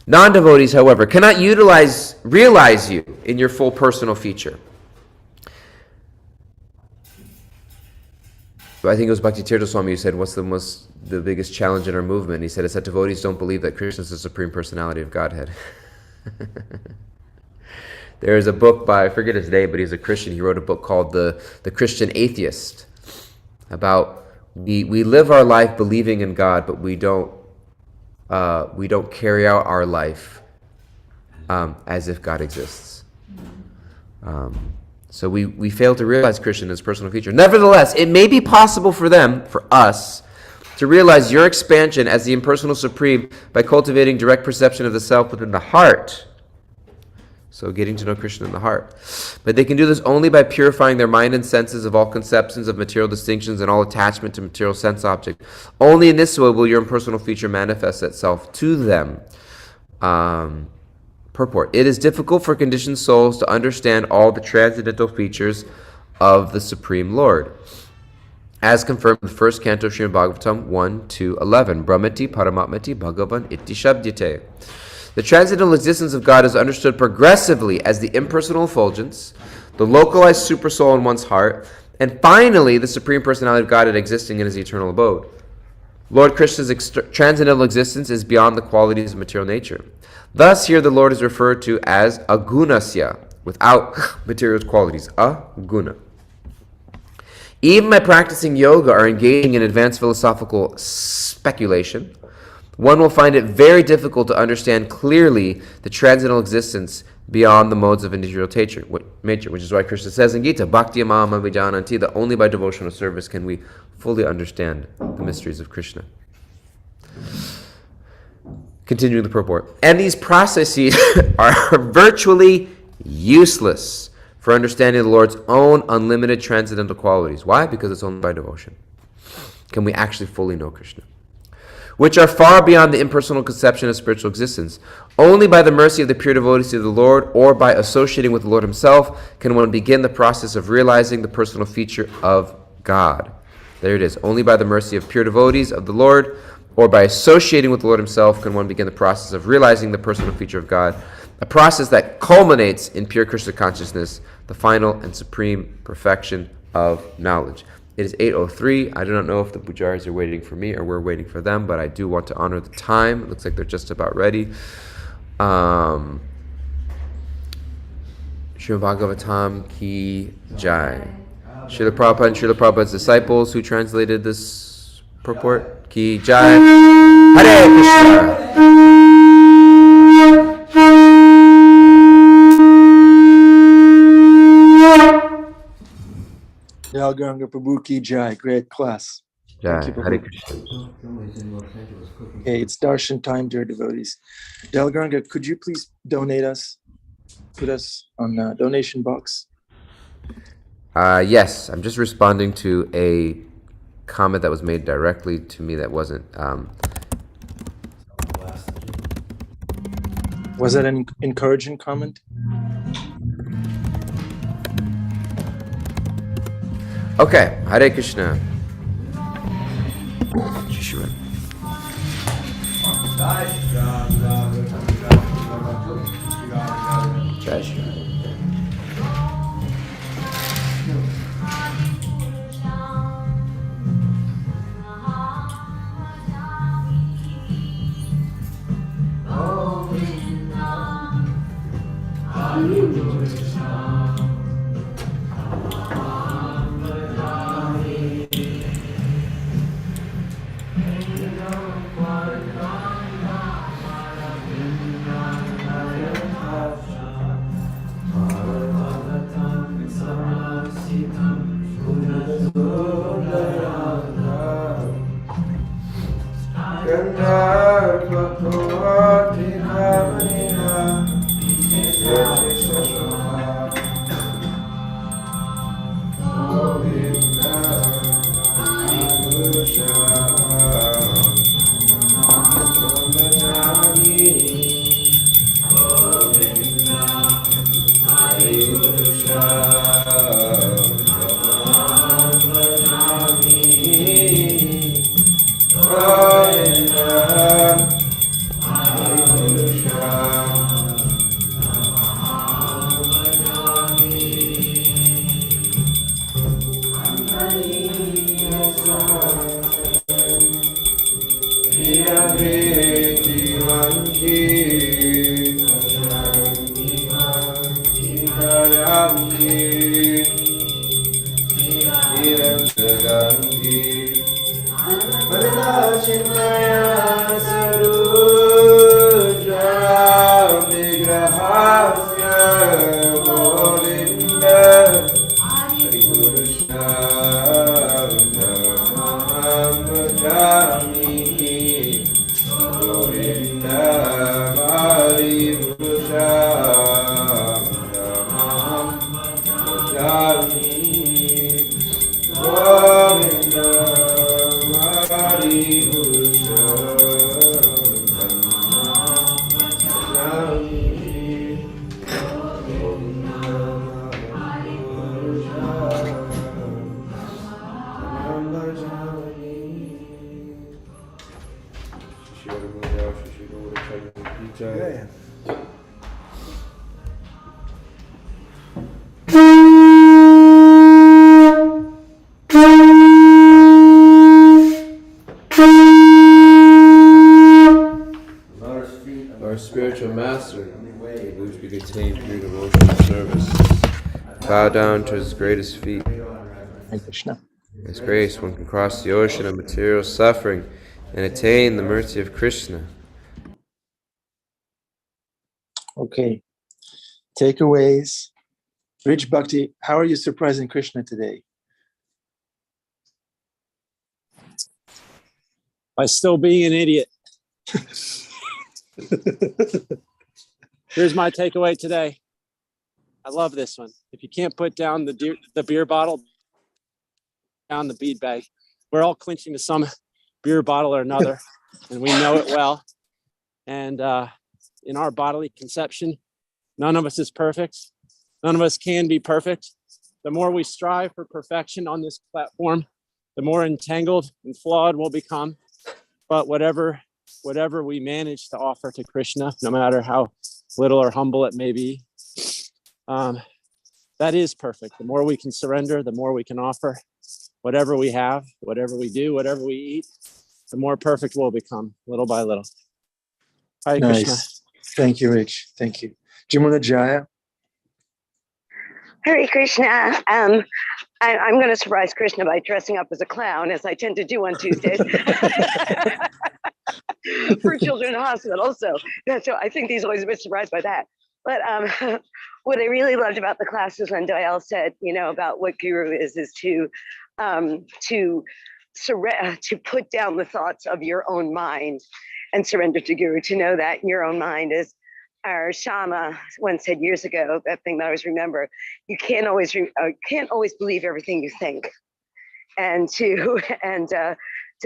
Non-devotees, however, cannot realize you in your full personal feature. I think it was Bhakti Tirtha Swami who said, what's the biggest challenge in our movement? He said, it's that devotees don't believe that Krishna is the Supreme Personality of Godhead. There is a book by, I forget his name, but he's a Christian. He wrote a book called The Christian Atheist, about we live our life believing in God, but we don't carry out our life as if God exists. So we fail to realize Krishna in his personal feature. Nevertheless, it may be possible for us, to realize your expansion as the impersonal supreme by cultivating direct perception of the self within the heart. So getting to know Krishna in the heart. But they can do this only by purifying their mind and senses of all conceptions of material distinctions and all attachment to material sense object. Only in this way will your impersonal feature manifest itself to them. Purport: it is difficult for conditioned souls to understand all the transcendental features of the Supreme Lord, as confirmed in the first canto of Srimad Bhagavatam 1-11. Brahmati Paramatmati Bhagavan Iti Shabdyate. The transcendental existence of God is understood progressively as the impersonal effulgence, the localized supersoul in one's heart, and finally the Supreme Personality of Godhead existing in his eternal abode. Lord Krishna's transcendental existence is beyond the qualities of material nature. Thus here the Lord is referred to as agunasya, without material qualities, aguna. Even by practicing yoga or engaging in advanced philosophical speculation, one will find it very difficult to understand clearly the transcendental existence beyond the modes of individual nature, which is why Krishna says in Gita, Bhakti Amama Vijananti, that only by devotional service can we fully understand the mysteries of Krishna. Continuing the purport. And these processes are virtually useless for understanding the Lord's own unlimited transcendental qualities. Why? Because it's only by devotion can we actually fully know Krishna, which are far beyond the impersonal conception of spiritual existence. Only by the mercy of the pure devotees of the Lord, or by associating with the Lord himself, can one begin the process of realizing the personal feature of God. There it is. Only by the mercy of pure devotees of the Lord, or by associating with the Lord himself can one begin the process of realizing the personal feature of God, a process that culminates in pure Krishna consciousness, the final and supreme perfection of knowledge. It is 8:03. I do not know if the pujaris are waiting for me or we're waiting for them, but I do want to honor the time. It looks like they're just about ready. Srimad Bhagavatam ki jai. Srila Prabhupada and Srila Prabhupada's disciples who translated this purport ki jai. Hare Krishna. Dayal Gauranga Prabhu ki jai. Great class. Jai. Thank you, Hare Prabhu. Krishna. Okay, it's darshan time, dear devotees. Dayal Gauranga, could you please put us on the donation box? Yes, I'm just responding to a comment that was made directly to me that wasn't. Was that an encouraging comment? Okay, Hare Krishna. Shishira. Jai Shri Ram. Our spiritual master, which we contain through devotional service, bow down to his greatest feet. Hare Krishna. His grace, one can cross the ocean of material suffering and attain the mercy of Krishna. Okay. Takeaways. Rich Bhakti, how are you surprising Krishna today? By still being an idiot. Here's my takeaway today. I love this one. If you can't put down the beer bottle, down the bead bag. We're all clinching to some beer bottle or another, and we know it well. And in our bodily conception, none of us is perfect. None of us can be perfect. The more we strive for perfection on this platform, the more entangled and flawed we'll become. but whatever we manage to offer to Krishna, no matter how little or humble it may be, that is perfect. The more we can surrender, the more we can offer. Whatever we have, whatever we do, whatever we eat, the more perfect we'll become, little by little. Hare Krishna. Nice. Thank you, Rich. Thank you. Jamuna Jaya. Hare Krishna. I'm going to surprise Krishna by dressing up as a clown, as I tend to do on Tuesdays for children in hospitals. So I think he's always a bit surprised by that. But what I really loved about the class is when Dayal said, about what guru is to put down the thoughts of your own mind and surrender to guru, to know that your own mind is, our Shama once said years ago, that thing that I always remember, you can't always believe everything you think, and to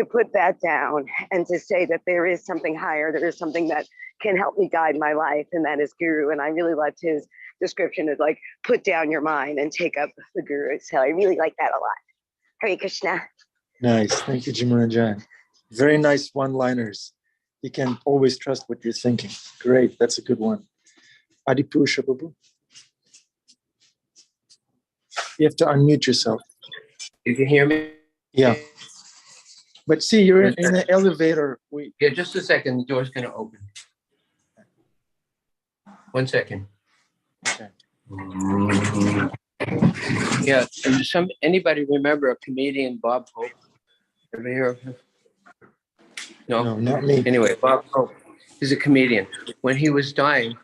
put that down and to say that there is something higher, there is something that can help me guide my life, and that is guru. And I really loved his description of like, put down your mind and take up the guru. So I really like that a lot. Hare Krishna. Nice. Thank you, Jamuna Jaya. Very nice one-liners. You can always trust what you're thinking. Great. That's a good one. Adipusha Babu. You have to unmute yourself. You can hear me? Yeah. But see, you're in the elevator. Yeah, just a second. The door's going to open. 1 second. Okay. Yeah. And anybody remember a comedian, Bob Hope? Ever hear of him? No, not me. Anyway, Bob Hope, he's a comedian. When he was dying,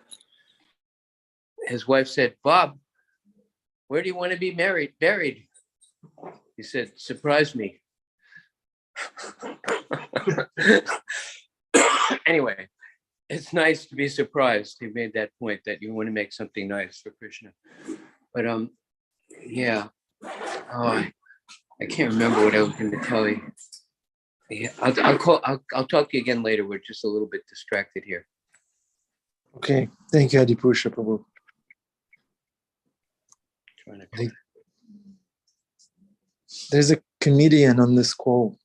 his wife said, "Bob, where do you want to be buried?" He said, "Surprise me." Anyway, it's nice to be surprised. He made that point that you want to make something nice for Krishna. But yeah. Oh, I can't remember what I was going to tell you. Yeah, I'll talk to you again later. We're just a little bit distracted here. Okay. Thank you, Adipusha Prabhu. There's a comedian on this call.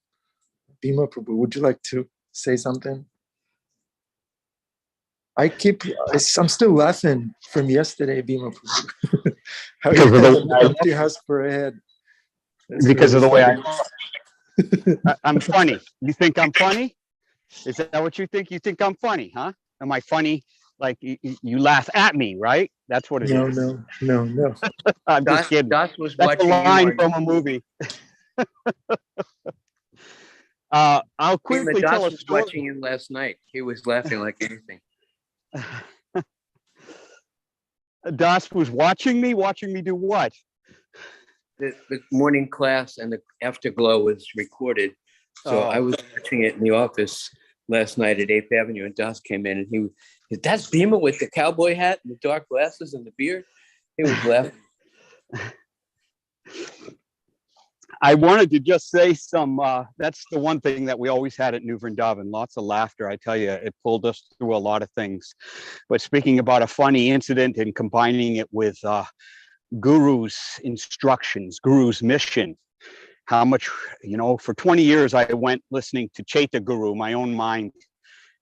Bhima Prabhu, would you like to say something? I'm still laughing from yesterday, Bhima Prabhu. How you had an empty house for a head. Because of the way I'm funny. You think I'm funny? Is that what you think? You think I'm funny, huh? Am I funny? Like you laugh at me, right? That's what it is. No. I'm just kidding. Das was That's watching a line you from a movie. I'll quickly tell a was story. watching you last night. He was laughing like anything. Das was watching me do what? The morning class and the afterglow was recorded. So I was watching it in the office last night at 8th Avenue, and Das came in, and that's Bhima with the cowboy hat and the dark glasses and the beard. He was laughing. I wanted to just say that's the one thing that we always had at New Vrindavan, lots of laughter. I tell you, it pulled us through a lot of things. But speaking about a funny incident and combining it with Guru's instructions, Guru's mission, how much, for 20 years, I went listening to Chaita Guru, my own mind.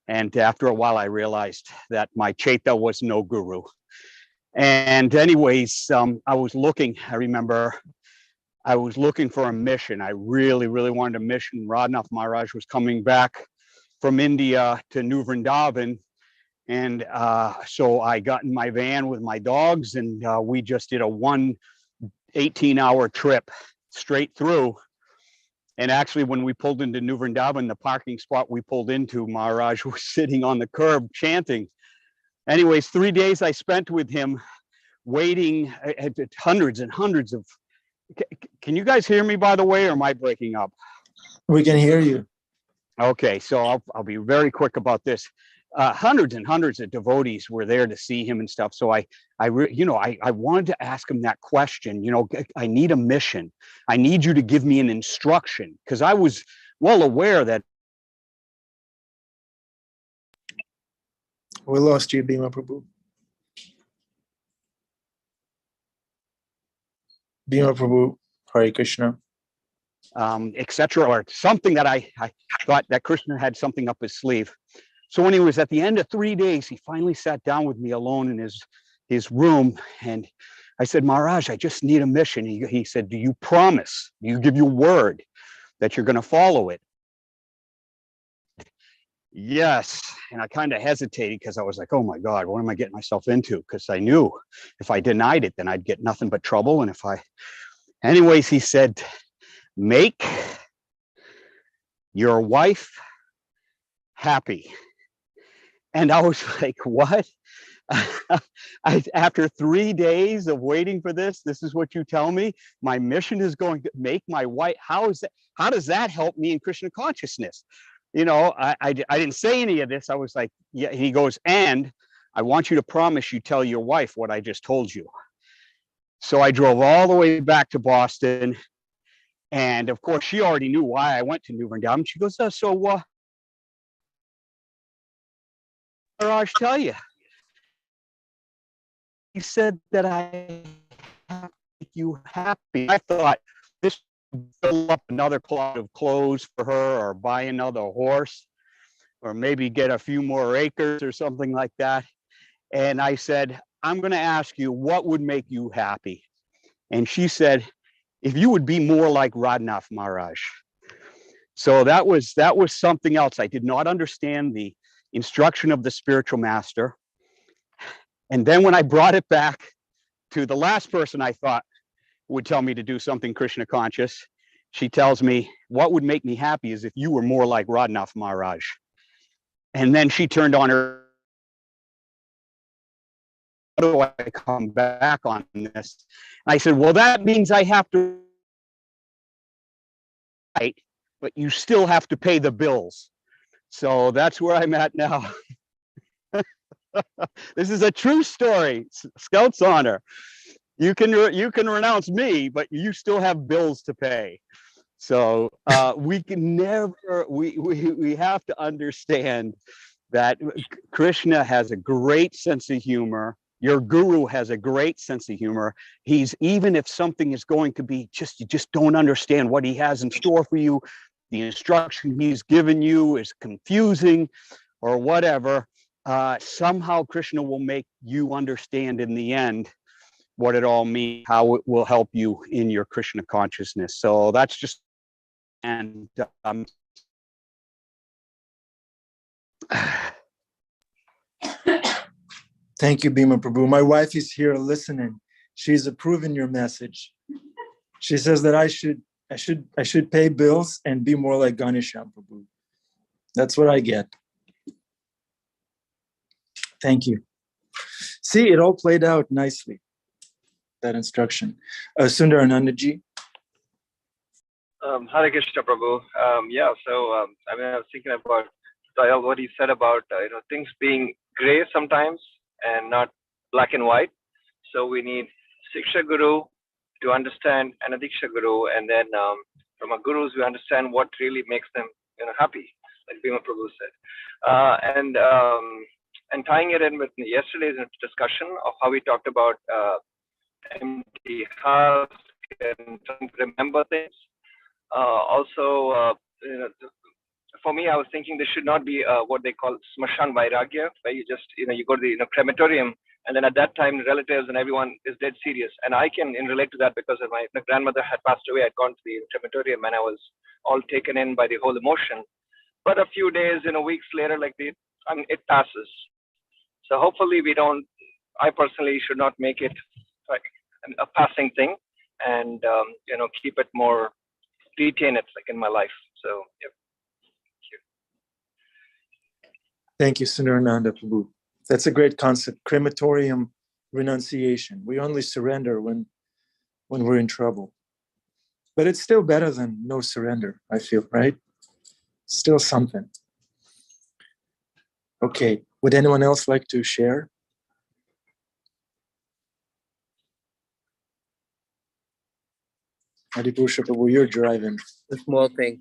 And after a while, I realized that my Chaita was no guru. And anyways, I remember I was looking for a mission. I really, really wanted a mission. Radhanath Maharaj was coming back from India to New Vrindavan. And so I got in my van with my dogs, and we just did a 18-hour trip straight through. And actually, when we pulled into New Vrindavan, the parking spot we pulled into, Maharaj was sitting on the curb chanting. Anyways, 3 days I spent with him waiting at hundreds and hundreds of. Can you guys hear me, by the way, or am I breaking up? We can hear you. Okay, so I'll be very quick about this. Hundreds and hundreds of devotees were there to see him and stuff. So I wanted to ask him that question. I need a mission. I need you to give me an instruction, because I was well aware that. We lost you, Bhima Prabhu. Bhima Prabhu, Hare Krishna. etc., or something that I thought that Krishna had something up his sleeve. So when he was at the end of 3 days, he finally sat down with me alone in his room, and I said, Maharaj, I just need a mission. He said, do you promise? Do you give your word that you're going to follow it? Yes. And I kind of hesitated because I was like, oh my God, what am I getting myself into? Because I knew if I denied it, then I'd get nothing but trouble. And anyways, he said, make your wife happy. And I was like, what? After 3 days of waiting for this is what you tell me? My mission is going to make my wife. How does that help me in Krishna consciousness? You know, I didn't say any of this. I was like, yeah. He goes, and I want you to promise you tell your wife what I just told you. So I drove all the way back to Boston. And of course, she already knew why I went to New Vrindavan. She goes, Maharaj, tell you. He said that I have to make you happy. I thought this would fill up another closet of clothes for her, or buy another horse, or maybe get a few more acres or something like that. And I said, I'm going to ask you, what would make you happy? And she said, if you would be more like Radhanath Maharaj. So that was something else. I did not understand the instruction of the spiritual master. And then when I brought it back to the last person I thought would tell me to do something Krishna conscious, she tells me, what would make me happy is if you were more like Radhanath Maharaj. And then she turned on her, how do I come back on this? And I said, well, that means I have to write, but you still have to pay the bills. So that's where I'm at now. This is a true story. Scout's honor. You can renounce me, but you still have bills to pay. So we can never. We have to understand that Krishna has a great sense of humor. Your guru has a great sense of humor. He's, even if something is going to be you just don't understand what he has in store for you, the instruction he's given you is confusing or whatever, somehow Krishna will make you understand in the end what it all means, how it will help you in your Krishna consciousness. So that's just, and Thank you, Bhima Prabhu. My wife is here listening. She's approving your message. She says that I should pay bills and be more like Ganesham Prabhu. That's what I get. Thank you. See, it all played out nicely, that instruction. Sundar Anandaji. Hare Krishna Prabhu. I was thinking about Dayal, what he said about things being gray sometimes and not black and white. So we need Siksha Guru to understand, and a Diksha Guru, and then from our gurus we understand what really makes them happy, like Bhima Prabhu said. And tying it in with yesterday's discussion of how we talked about empty husk and trying to remember things. For me, I was thinking there should not be what they call smashan vairagya, where you just you go to the crematorium, and then at that time relatives and everyone is dead serious. And I can relate to that because my grandmother had passed away. I'd gone to the crematorium and I was all taken in by the whole emotion. But a few days, weeks later, it passes. So hopefully we don't. I personally should not make it like a passing thing, and keep it more, retain it like in my life. So yep. Thank you, Sundarananda Prabhu. That's a great concept. Crematorium renunciation. We only surrender when we're in trouble. But it's still better than no surrender, I feel, right? Still something. Okay. Would anyone else like to share? Adipusha Prabhu, you're driving. A small thing.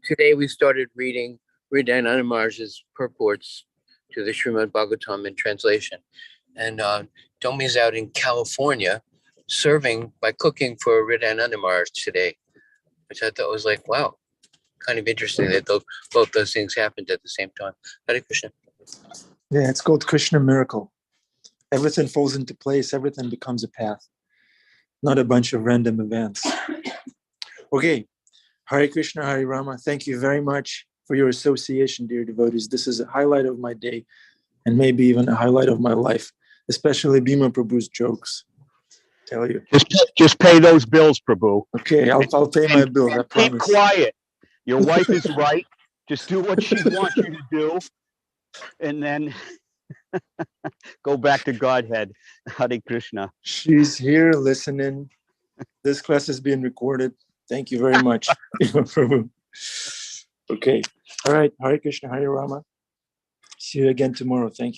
Today we started reading Hridayananda Maharaj's purports to the Srimad Bhagavatam in translation. And Tomi's out in California serving by cooking for Hridayananda Maharaj today. which I thought was like, wow, kind of interesting that both those things happened at the same time. Hare Krishna. Yeah, it's called Krishna miracle. Everything falls into place. Everything becomes a path, not a bunch of random events. Okay, Hare Krishna, Hare Rama. Thank you very much for your association, dear devotees. This is a highlight of my day and maybe even a highlight of my life, especially Bhima Prabhu's jokes. Tell you. Just pay those bills, Prabhu. Okay, I'll pay my bills, I Keep promise. quiet. Your wife is right. Just do what she wants you to do, and then go back to Godhead. Hare Krishna. She's here listening. This class is being recorded. Thank you very much, Bhima Prabhu. Okay. All right. Hare Krishna, Hare Rama. See you again tomorrow. Thank you.